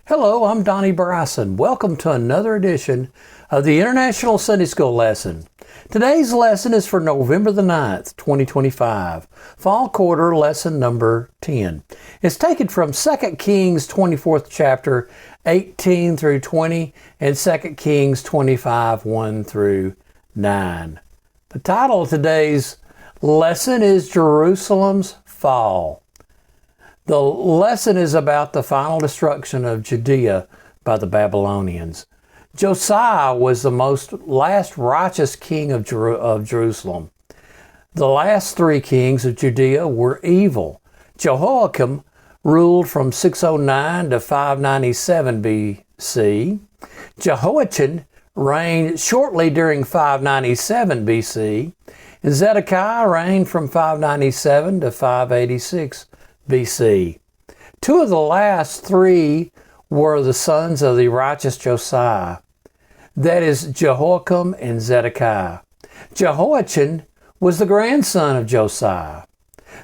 Hello, I'm Donnie Bryson. Welcome to another edition of the International Sunday School Lesson. Today's lesson is for November the 9th, 2025, Fall Quarter Lesson number 10. It's taken from 2 Kings 24th chapter, 18 through 20, and 2 Kings 25, 1 through 9. The title of today's lesson is Jerusalem's Fall. The lesson is about the final destruction of Judea by the Babylonians. Josiah was the last righteous king of Jerusalem. The last three kings of Judea were evil. Jehoiakim ruled from 609 to 597 BC. Jehoiachin reigned shortly during 597 BC. And Zedekiah reigned from 597 to 586 BC. Two of the last three were the sons of the righteous Josiah. That is Jehoiakim and Zedekiah. Jehoiachin was the grandson of Josiah.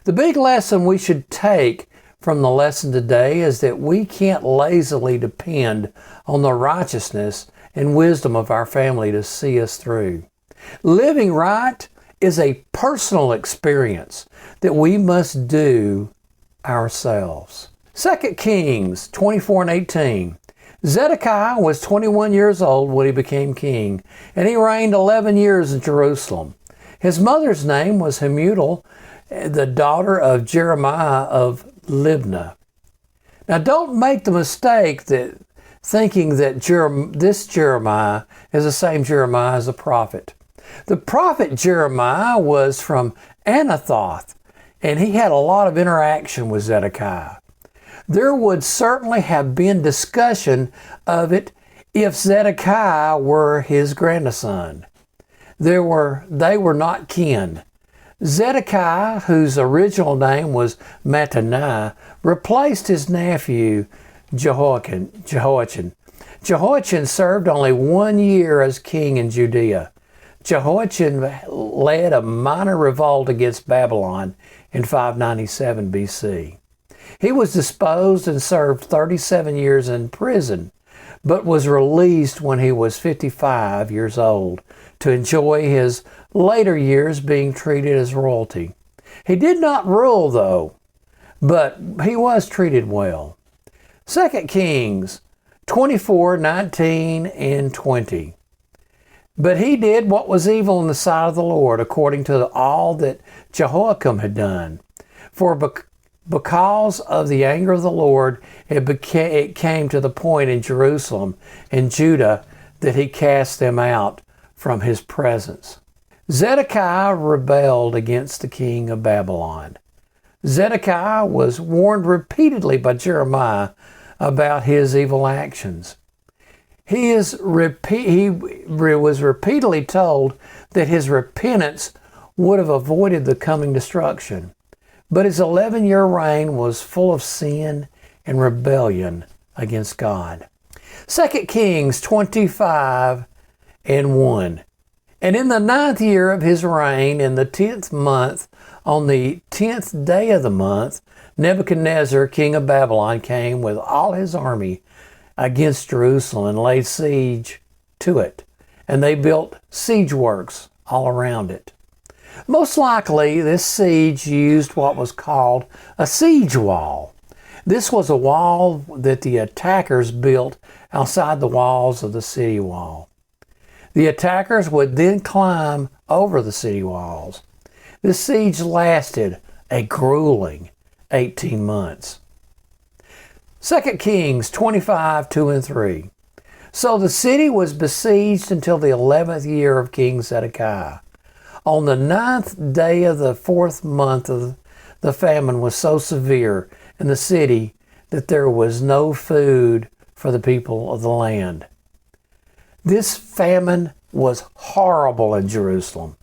The big lesson we should take from the lesson today is that we can't lazily depend on the righteousness and wisdom of our family to see us through. Living right is a personal experience that we must do ourselves. 2 Kings 24 and 18. Zedekiah was 21 years old when he became king, and he reigned 11 years in Jerusalem. His mother's name was Hamutal, the daughter of Jeremiah of Libnah. Now don't make the mistake that thinking that this Jeremiah is the same Jeremiah as the prophet. The prophet Jeremiah was from Anathoth, and he had a lot of interaction with Zedekiah. There would certainly have been discussion of it if Zedekiah were his grandson. They were not kin. Zedekiah, whose original name was Mattaniah, replaced his nephew Jehoiachin. Jehoiachin served only 1 year as king in Judea. Jehoiachin led a minor revolt against Babylon in 597 BC. He was disposed and served 37 years in prison, but was released when he was 55 years old to enjoy his later years being treated as royalty. He did not rule, though, but he was treated well. 2 Kings 24, 19, and 20. But he did what was evil in the sight of the Lord, according to all that Jehoiakim had done. For because of the anger of the Lord, it came to the point in Jerusalem and Judah that he cast them out from his presence. Zedekiah rebelled against the king of Babylon. Zedekiah was warned repeatedly by Jeremiah about his evil actions. He was repeatedly told that his repentance would have avoided the coming destruction. But his 11-year reign was full of sin and rebellion against God. 2 Kings 25 and 1. And in the 9th year of his reign, in the 10th month, on the 10th day of the month, Nebuchadnezzar, king of Babylon, came with all his army against Jerusalem and laid siege to it. And they built siege works all around it. Most likely, this siege used what was called a siege wall. This was a wall that the attackers built outside the walls of the city wall. The attackers would then climb over the city walls. This siege lasted a grueling 18 months. 2 Kings 25, 2 and 3. So the city was besieged until the 11th year of King Zedekiah. On the 9th day of the 4th month, the famine was so severe in the city that there was no food for the people of the land. This famine was horrible in Jerusalem.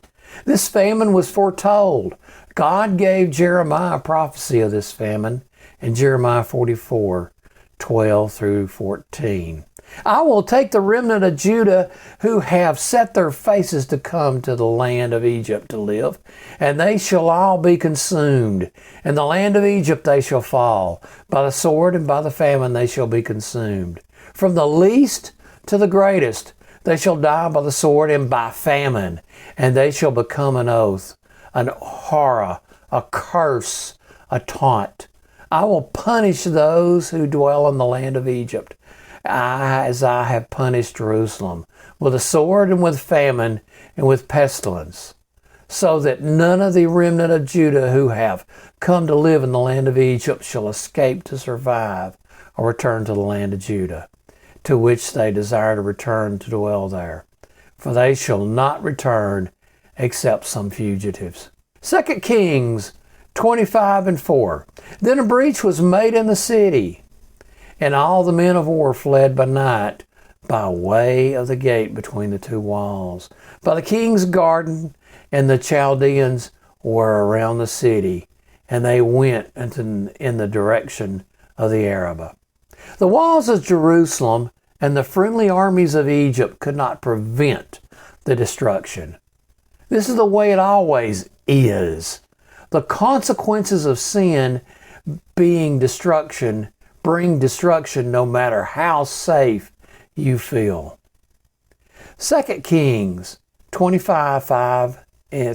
This famine was foretold. God gave Jeremiah a prophecy of this famine in Jeremiah 44, 12 through 14. I will take the remnant of Judah who have set their faces to come to the land of Egypt to live, and they shall all be consumed. In the land of Egypt they shall fall. By the sword and by the famine they shall be consumed. From the least to the greatest they shall die by the sword and by famine, and they shall become an oath, an horror, a curse, a taunt. I will punish those who dwell in the land of Egypt, as I have punished Jerusalem, with a sword and with famine and with pestilence, so that none of the remnant of Judah who have come to live in the land of Egypt shall escape to survive or return to the land of Judah, to which they desire to return to dwell there. For they shall not return except some fugitives. 2 Kings 25 and 4. Then a breach was made in the city, and all the men of war fled by night by way of the gate between the two walls. By the king's garden, and the Chaldeans were around the city, and they went in the direction of the Arabah. The walls of Jerusalem and the friendly armies of Egypt could not prevent the destruction. This is the way it always is. The consequences of sin bring destruction no matter how safe you feel. 2 Kings 25, 5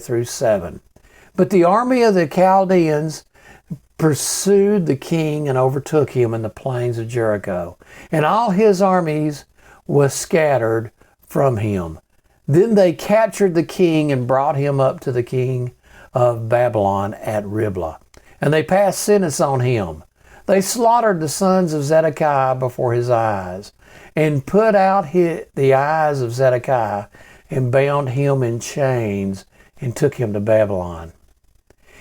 through 7. But the army of the Chaldeans pursued the king and overtook him in the plains of Jericho, and all his armies was scattered from him. Then they captured the king and brought him up to the king of Babylon at Riblah, and they passed sentence on him. They slaughtered the sons of Zedekiah before his eyes, and put out the eyes of Zedekiah, and bound him in chains, and took him to Babylon.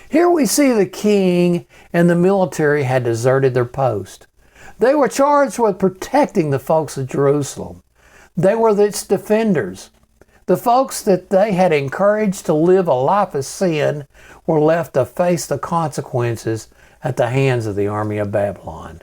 Here we see the king and the military had deserted their post. They were charged with protecting the folks of Jerusalem. They were its defenders. The folks that they had encouraged to live a life of sin were left to face the consequences at the hands of the army of Babylon.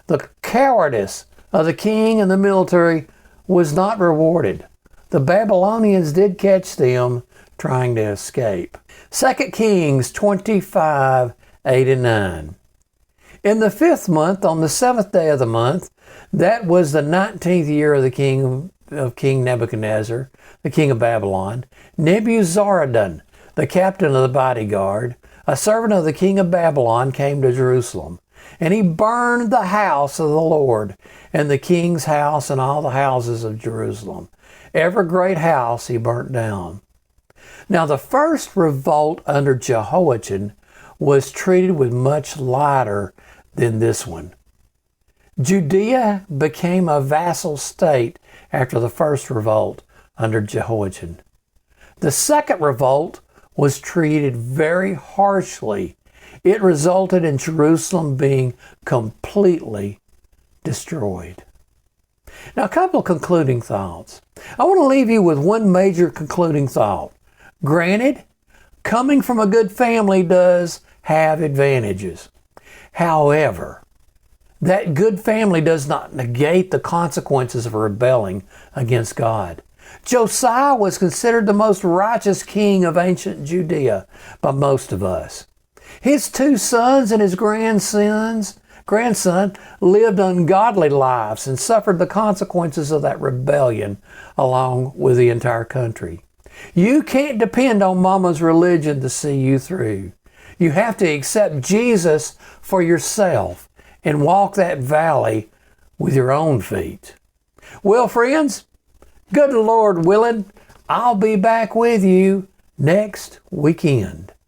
The cowardice of the king and the military was not rewarded. The Babylonians did catch them trying to escape. 2 Kings 25, 8 and 9. In the 5th month, on the 7th day of the month, that was the 19th year of King Nebuchadnezzar, the king of Babylon, Nebuzaradan, the captain of the bodyguard, a servant of the king of Babylon, came to Jerusalem. And he burned the house of the Lord, and the king's house, and all the houses of Jerusalem. Every great house he burnt down. Now the first revolt under Jehoiachin was treated with much lighter than this one. Judea became a vassal state after the first revolt under Jehoiachin. The second revolt was treated very harshly. It resulted in Jerusalem being completely destroyed. Now, a couple of concluding thoughts. I want to leave you with one major concluding thought. Granted, coming from a good family does have advantages. However, that good family does not negate the consequences of rebelling against God. Josiah was considered the most righteous king of ancient Judea by most of us. His 2 sons and his grandson lived ungodly lives and suffered the consequences of that rebellion along with the entire country. You can't depend on mama's religion to see you through. You have to accept Jesus for yourself and walk that valley with your own feet. Well, friends, good Lord willing, I'll be back with you next weekend.